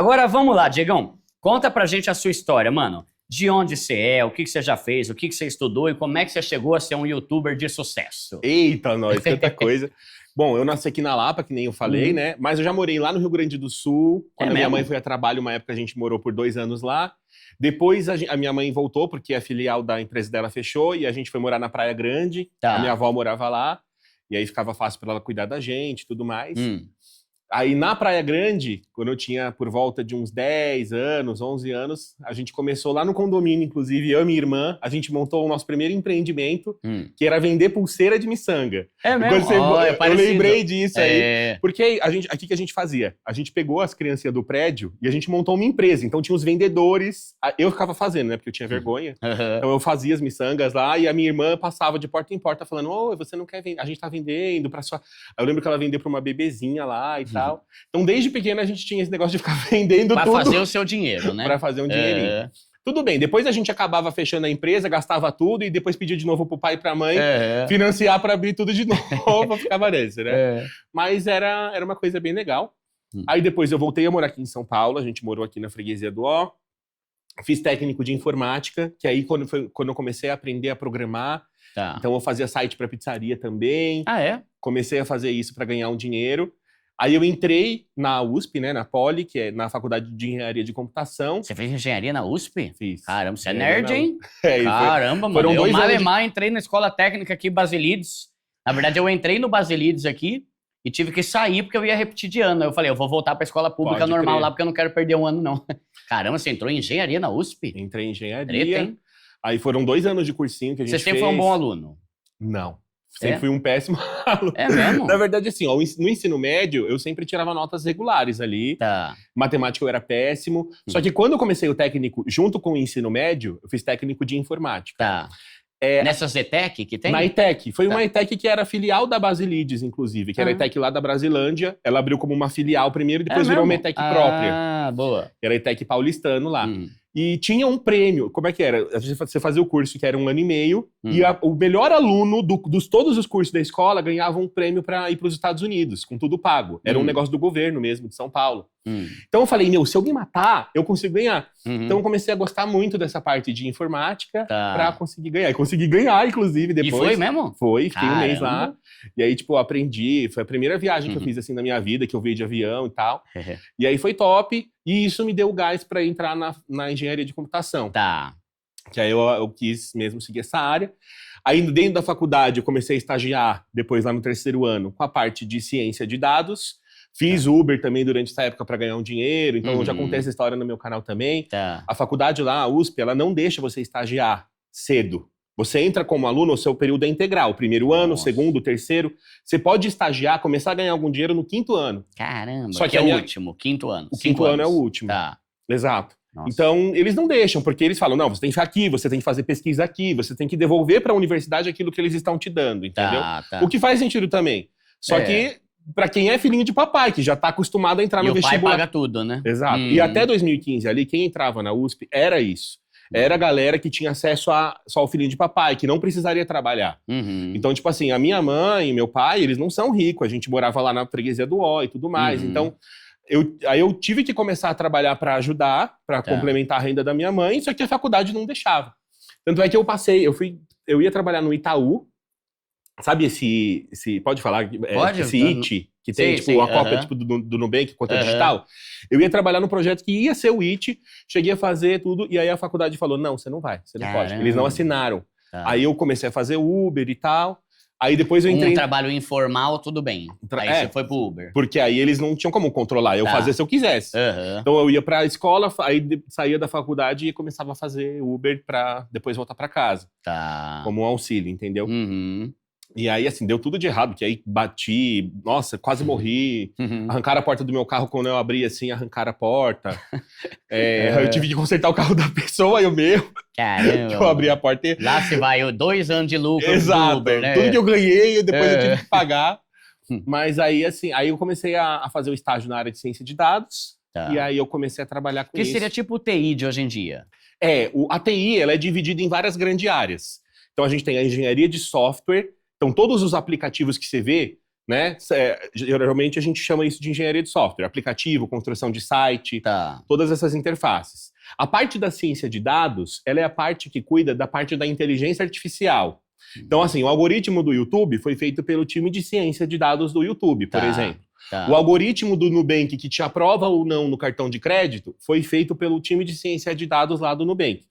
Agora vamos lá, Diegão. Conta pra gente a sua história, mano. De onde você é, o que você já fez, o que você estudou e como é que você chegou a ser um youtuber de sucesso? Eita, nós, tanta coisa. Bom, eu nasci aqui na Lapa, que nem eu falei, né? Mas eu já morei lá no Rio Grande do Sul. Quando a minha mãe foi a trabalho, uma época a gente morou por 2 anos lá. Depois a minha mãe voltou, porque a filial da empresa dela fechou, e a gente foi morar na Praia Grande. Tá. A minha avó morava lá, e aí ficava fácil para ela cuidar da gente e tudo mais. Aí na Praia Grande, quando eu tinha por volta de uns 10 anos, 11 anos, a gente começou lá no condomínio, inclusive eu e minha irmã, a gente montou o nosso primeiro empreendimento, que era vender pulseira de miçanga. É mesmo? Eu lembrei disso aí. Porque aqui que a gente fazia? A gente pegou as criancinhas do prédio e a gente montou uma empresa. Então tinha os vendedores, eu ficava fazendo, né, porque eu tinha vergonha. Então eu fazia as miçangas lá e a minha irmã passava de porta em porta falando, ô, você não quer vender? A gente tá vendendo pra sua... Eu lembro que ela vendeu pra uma bebezinha lá e tal. Então, desde pequena, a gente tinha esse negócio de ficar vendendo tudo. Pra fazer o seu dinheiro, né? Pra fazer um dinheirinho. Tudo bem, depois a gente acabava fechando a empresa, gastava tudo e depois pedia de novo pro pai e pra mãe financiar pra abrir tudo de novo, ficava nesse, né? Mas era uma coisa bem legal. Aí depois eu voltei a morar aqui em São Paulo, a gente morou aqui na freguesia do Ó. Fiz técnico de informática, que aí quando eu comecei a aprender a programar, então eu fazia site pra pizzaria também. Ah, é? Comecei a fazer isso pra ganhar um dinheiro. Aí eu entrei na USP, né, na Poli, que é na Faculdade de Engenharia de Computação. Você fez engenharia na USP? Fiz. Caramba, você é nerd, hein? Caramba, mano. Eu entrei na escola técnica aqui, Basilides. Na verdade, eu entrei no Basilides aqui e tive que sair porque eu ia repetir de ano. Eu falei, eu vou voltar pra escola pública normal lá porque eu não quero perder um ano, não. Caramba, você entrou em engenharia na USP? Entrei em engenharia. Treta, hein? Aí foram 2 anos de cursinho que a gente fez. Você sempre foi um bom aluno? Não. Sempre fui um péssimo aluno. É mesmo? Na verdade, assim, ó, no ensino médio, eu sempre tirava notas regulares ali. Matemática eu era péssimo. Só que quando eu comecei o técnico, junto com o ensino médio, eu fiz técnico de informática. Nessa ZTEC que tem? Na ETEC. Foi uma ETEC que era filial da Basilides, inclusive, que era a ETEC lá da Brasilândia. Ela abriu como uma filial primeiro, depois virou uma ETEC própria. Ah, boa. Era a ETEC paulistano lá. E tinha um prêmio. Como é que era? Você fazia o curso que era 1 ano e meio, e o melhor aluno dos todos os cursos da escola ganhava um prêmio para ir para os Estados Unidos, com tudo pago. Era um negócio do governo mesmo, de São Paulo. Então eu falei, se eu me matar, eu consigo ganhar. Então eu comecei a gostar muito dessa parte de informática para conseguir ganhar. E consegui ganhar, inclusive, depois. E foi mesmo? Foi, fiquei 1 mês lá. E aí, tipo, eu aprendi. Foi a primeira viagem que eu fiz, assim, na minha vida, que eu veio de avião e tal. E aí foi top. E isso me deu gás para entrar na engenharia de computação. Que aí eu quis mesmo seguir essa área. Aí, dentro da faculdade, eu comecei a estagiar, depois lá no 3º ano, com a parte de ciência de dados. Fiz Uber também durante essa época para ganhar um dinheiro, então eu já contei essa história no meu canal também. A faculdade lá, a USP, ela não deixa você estagiar cedo. Você entra como aluno, o seu período é integral. 1º ano, 2º, 3º. Você pode estagiar, começar a ganhar algum dinheiro no 5º ano. Caramba, só que é o último, 5º ano. O 5º ano é o último. Exato. Nossa. Então, eles não deixam, porque eles falam, não, você tem que ficar aqui, você tem que fazer pesquisa aqui, você tem que devolver para a universidade aquilo que eles estão te dando, entendeu? O que faz sentido também. Só que, para quem é filhinho de papai, que já tá acostumado a entrar no vestibular. E o pai paga tudo, né? Exato. E até 2015 ali, quem entrava na USP era isso. Era a galera que tinha acesso só ao filhinho de papai, que não precisaria trabalhar. Então, tipo assim, a minha mãe e meu pai, eles não são ricos, a gente morava lá na freguesia do Ó e tudo mais. Então, aí eu tive que começar a trabalhar para ajudar, para complementar a renda da minha mãe, só que a faculdade não deixava. Tanto é que eu ia trabalhar no Itaú, sabe pode falar? Pode. Esse IT, que tem tipo a cópia tipo, do Nubank, conta digital. Eu ia trabalhar no projeto que ia ser o IT, cheguei a fazer tudo, e aí a faculdade falou, não, você não vai, você não pode. Eles não assinaram. Aí eu comecei a fazer Uber e tal. Aí depois eu entrei... Um trabalho informal, tudo bem. Aí você foi pro Uber. Porque aí eles não tinham como controlar, eu fazia se eu quisesse. Então eu ia pra escola, aí saía da faculdade e começava a fazer Uber pra depois voltar pra casa. Como um auxílio, entendeu? E aí, assim, deu tudo de errado, porque aí bati, nossa, quase morri. Arrancaram a porta do meu carro quando eu abri, assim, arrancaram a porta. Eu tive que consertar o carro da pessoa e o meu. Caramba. Que eu abri a porta e... Lá se vai 2 anos de lucro do Uber, né? Tudo que eu ganhei, depois eu tive que pagar. Mas aí, assim, aí eu comecei a fazer o estágio na área de ciência de dados. E aí eu comecei a trabalhar com isso. Que seria tipo o TI de hoje em dia. A TI, ela é dividida em várias grandes áreas. Então a gente tem a engenharia de software. Então todos os aplicativos que você vê né? Geralmente a gente chama isso de engenharia de software, aplicativo, construção de site, todas essas interfaces. A parte da ciência de dados, ela é a parte que cuida da parte da inteligência artificial. Então, assim, o algoritmo do YouTube foi feito pelo time de ciência de dados do YouTube, por exemplo. O algoritmo do Nubank, que te aprova ou não no cartão de crédito, foi feito pelo time de ciência de dados lá do Nubank.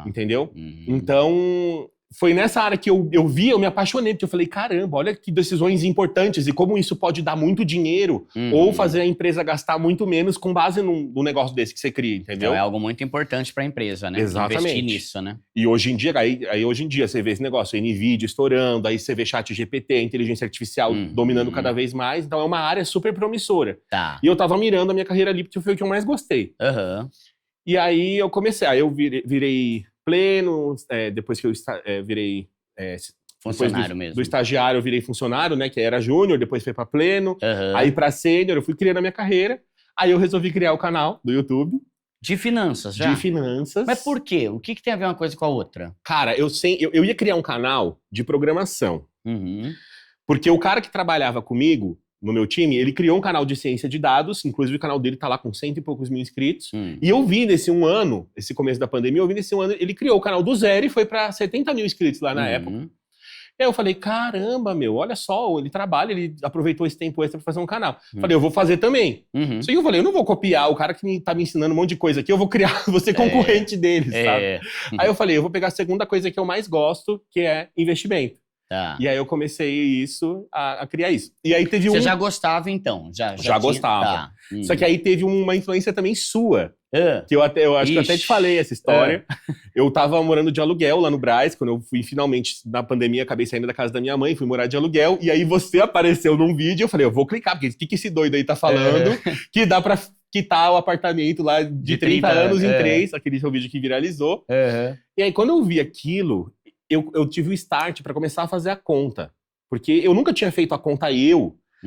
Entendeu? Então, foi nessa área que eu vi, eu me apaixonei, porque eu falei, caramba, olha que decisões importantes e como isso pode dar muito dinheiro ou fazer a empresa gastar muito menos com base num negócio desse que você cria, entendeu? Então é algo muito importante para a empresa, né? Exatamente. Investir nisso, né? E hoje em dia, hoje em dia você vê esse negócio, NVIDIA estourando, aí você vê ChatGPT, inteligência artificial dominando cada vez mais, então é uma área super promissora. E eu tava mirando a minha carreira ali, porque foi o que eu mais gostei. E aí eu comecei, aí eu virei pleno, depois que eu virei... funcionário mesmo. Do estagiário eu virei funcionário, né, que era júnior, depois foi pra pleno, aí pra sênior, eu fui criando a minha carreira, aí eu resolvi criar o canal do YouTube. De finanças, já? De finanças. Mas por quê? O que tem a ver uma coisa com a outra? Cara, eu ia criar um canal de programação, porque o cara que trabalhava comigo, no meu time, ele criou um canal de ciência de dados, inclusive o canal dele tá lá com 100 e poucos mil inscritos, e eu vi nesse um ano, esse começo da pandemia, ele criou o canal do zero e foi pra 70 mil inscritos lá na época. E aí eu falei, caramba, meu, olha só, ele trabalha, ele aproveitou esse tempo extra pra fazer um canal. Falei, eu vou fazer também. Só que eu falei, eu não vou copiar o cara que tá me ensinando um monte de coisa aqui, eu vou criar, vou ser concorrente dele, sabe? Aí eu falei, eu vou pegar a segunda coisa que eu mais gosto, que é investimento. E aí eu comecei a criar isso. E aí teve Você já gostava, então? Já gostava. Só que aí teve uma influência também sua. Que eu acho que eu até te falei essa história. Eu tava morando de aluguel lá no Brás, quando eu fui finalmente, na pandemia, acabei saindo da casa da minha mãe, fui morar de aluguel, e aí você apareceu num vídeo, eu falei, eu vou clicar, porque o que esse doido aí tá falando, que dá pra quitar o apartamento lá de 30 anos em 3, aquele seu vídeo que viralizou. E aí quando eu vi aquilo, eu tive o start pra começar a fazer a conta. Porque eu nunca tinha feito a conta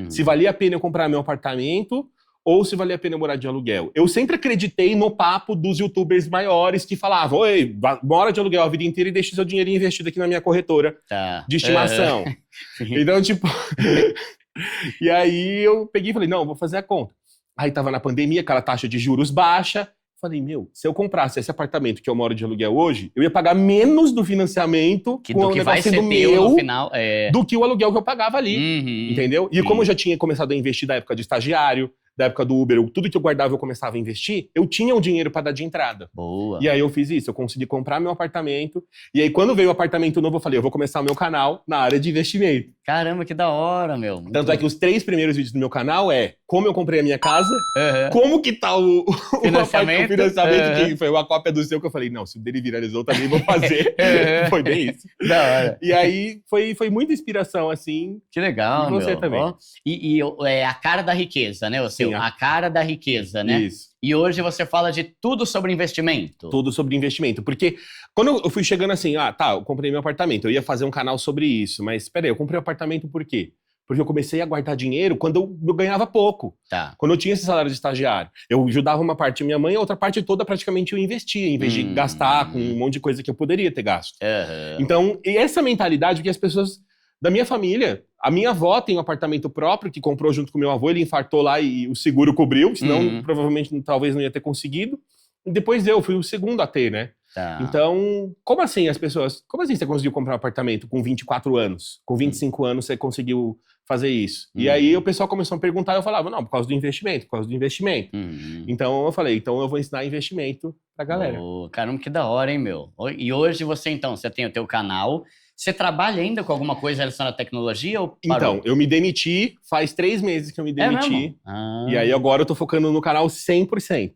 se valia a pena eu comprar meu apartamento ou se valia a pena eu morar de aluguel. Eu sempre acreditei no papo dos youtubers maiores que falavam, oi, mora de aluguel a vida inteira e deixa seu dinheirinho investido aqui na minha corretora de estimação. Então, tipo... E aí eu peguei e falei, não, vou fazer a conta. Aí tava na pandemia, aquela taxa de juros baixa. Falei, meu, se eu comprasse esse apartamento que eu moro de aluguel hoje, eu ia pagar menos do financiamento com o negócio sendo meu no final, do que o aluguel que eu pagava ali, entendeu? E como eu já tinha começado a investir da época de estagiário, da época do Uber, tudo que eu guardava eu começava a investir, eu tinha o dinheiro para dar de entrada. Boa. E aí eu fiz isso, eu consegui comprar meu apartamento, e aí quando veio o apartamento novo eu falei, eu vou começar o meu canal na área de investimento. Caramba, que da hora, meu. Tanto é que os 3 primeiros vídeos do meu canal é como eu comprei a minha casa, como que tá o financiamento, que foi uma cópia do seu, que eu falei, não, se o dele viralizou também vou fazer. Foi bem isso. Da hora. E aí foi muita inspiração, assim. Que legal, e você meu. também. Ó, e é a cara da riqueza, né? Sim, a cara da riqueza, né? Isso. E hoje você fala de tudo sobre investimento. Tudo sobre investimento. Porque quando eu fui chegando assim, eu comprei meu apartamento, eu ia fazer um canal sobre isso, mas peraí, eu comprei o apartamento por quê? Porque eu comecei a guardar dinheiro quando eu ganhava pouco. Quando eu tinha esse salário de estagiário. Eu ajudava uma parte da minha mãe, a outra parte toda praticamente eu investia, em vez de gastar com um monte de coisa que eu poderia ter gasto. Então, essa mentalidade que as pessoas da minha família, a minha avó tem um apartamento próprio que comprou junto com meu avô, ele infartou lá e o seguro cobriu, senão provavelmente talvez não ia ter conseguido. E depois eu fui o segundo a ter, né? Então, como assim você conseguiu comprar um apartamento com 24 anos? Com 25 anos você conseguiu fazer isso? E aí o pessoal começou a perguntar, eu falava, não, por causa do investimento, Então eu falei, então eu vou ensinar investimento pra galera. Caramba, que da hora, hein, meu? E hoje você tem o teu canal, você trabalha ainda com alguma coisa relacionada à tecnologia ou parou? Então, eu me demiti, faz 3 meses que eu me demiti, e aí agora eu tô focando no canal 100%.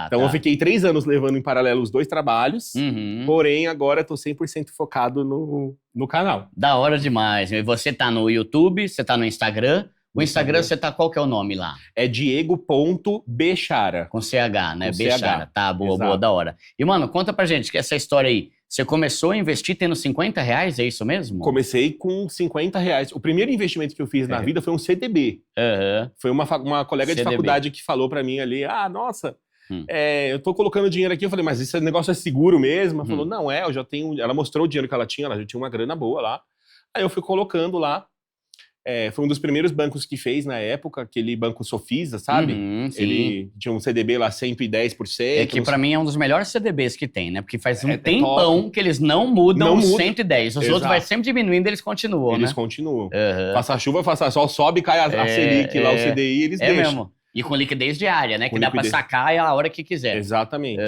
Então eu fiquei 3 anos levando em paralelo os 2 trabalhos, porém agora eu tô 100% focado no canal. Da hora demais. E você tá no YouTube, você tá no Instagram. O Instagram, você tá, qual que é o nome lá? É diego.bechara. Com CH, né? Com Bechara. CH. Tá, boa, da hora. E, mano, conta pra gente que essa história aí, você começou a investir tendo R$50, é isso mesmo? Comecei com R$50. O primeiro investimento que eu fiz na vida foi um CDB. Foi uma colega de faculdade que falou pra mim ali, nossa... eu tô colocando dinheiro aqui, eu falei, mas esse negócio é seguro mesmo? Ela falou, não, eu já tenho... Ela mostrou o dinheiro que ela já tinha uma grana boa lá. Aí eu fui colocando lá, foi um dos primeiros bancos que fez na época, aquele banco Sofisa, sabe? Ele tinha um CDB lá 110%. É que pra mim é um dos melhores CDBs que tem, né? Porque faz um tempão que eles não mudam os 110. Os outros vai sempre diminuindo, eles continuam, Eles continuam. Faça chuva, faça sol, sobe, cai a Selic lá, o CDI, eles deixam. Mesmo. E com liquidez diária, né? Que dá pra sacar a hora que quiser. Exatamente.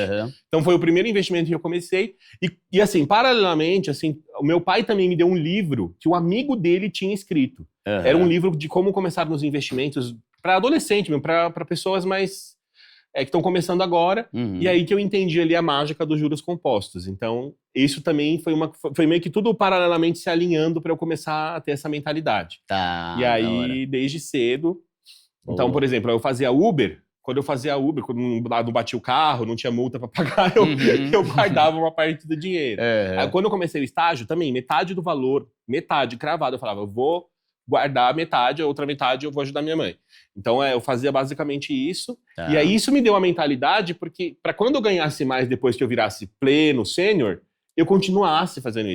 Então foi o primeiro investimento que eu comecei. E assim, paralelamente, assim, o meu pai também me deu um livro que o amigo dele tinha escrito. Era um livro de como começar nos investimentos para adolescente, para pessoas mais que estão começando agora. E aí que eu entendi ali a mágica dos juros compostos. Então, isso também foi meio que tudo paralelamente se alinhando para eu começar a ter essa mentalidade. E aí, desde cedo... Então, por exemplo, eu fazia Uber. Quando eu fazia Uber, quando não batia o carro, não tinha multa para pagar, eu guardava uma parte do dinheiro. Aí, quando eu comecei o estágio, também, metade do valor, metade cravado, eu falava, eu vou guardar metade, a outra metade eu vou ajudar minha mãe. Então, eu fazia basicamente isso. E aí, isso me deu uma mentalidade, porque para quando eu ganhasse mais depois que eu virasse pleno, sênior, eu continuasse fazendo isso.